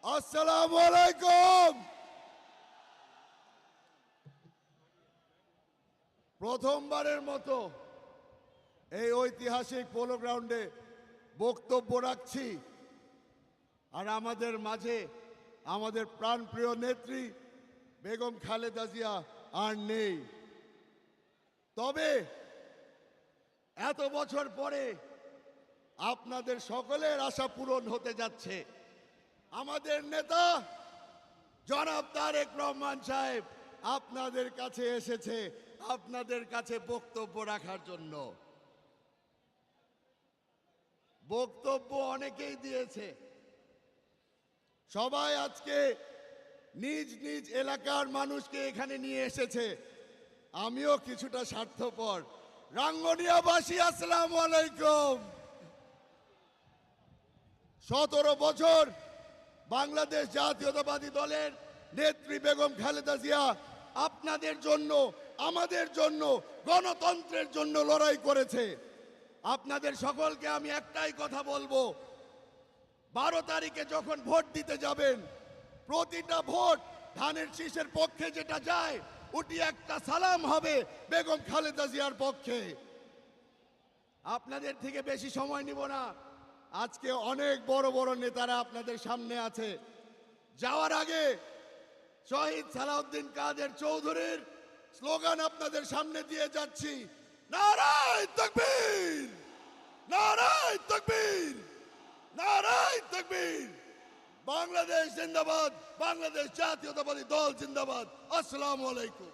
আসসালামু আলাইকুম। প্রথমবারের মতো এই ঐতিহাসিক পোলো গ্রাউন্ডে বক্তব্য রাখছি, আর আমাদের মাঝে আমাদের প্রাণপ্রিয় নেত্রী বেগম খালেদা জিয়া আর নেই। তবে এত বছর পরে আপনাদের সকলের আশা পূরণ হতে যাচ্ছে। আমাদের নেতা জনাব তারেক রহমান সাহেব আপনাদের কাছে এসেছে আপনাদের কাছে বক্তব্য রাখার জন্য। বক্তব্য অনেকেই দিয়েছে, সবাই আজকে নিজ নিজ এলাকার মানুষকে এখানে নিয়ে এসেছে। আমিও কিছুটা স্বার্থপর। রাঙ্গুনিয়াবাসী আসসালামু আলাইকুম। 17 বছর বাংলাদেশ জাতীয়তাবাদী দলের নেত্রী বেগম খালেদা জিয়া আপনাদের জন্য, আমাদের জন্য, গণতন্ত্রের জন্য লড়াই করেছে। আপনাদের সকলকে আমি একটাই কথা বলবো, 12 তারিখে যখন ভোট দিতে যাবেন, প্রতিটা ভোট ধানের শীষের পক্ষে যেটা যায় ওটি একটা সালাম হবে বেগম খালেদা জিয়ার পক্ষে। আপনাদের থেকে বেশি সময় নিব না। আজকে অনেক বড় বড় নেতারা আপনাদের সামনে আছে। যাওয়ার আগে শহীদ সালাউদ্দিন কাদের চৌধুরীর স্লোগান আপনাদের সামনে দিয়ে যাচ্ছি। নারায়ে তাকবীর, নারায়ে তাকবীর, নারায়ে তাকবীর। বাংলাদেশ জিন্দাবাদ, বাংলাদেশ জাতীয়তাবাদী দল জিন্দাবাদ। আসসালামু আলাইকুম।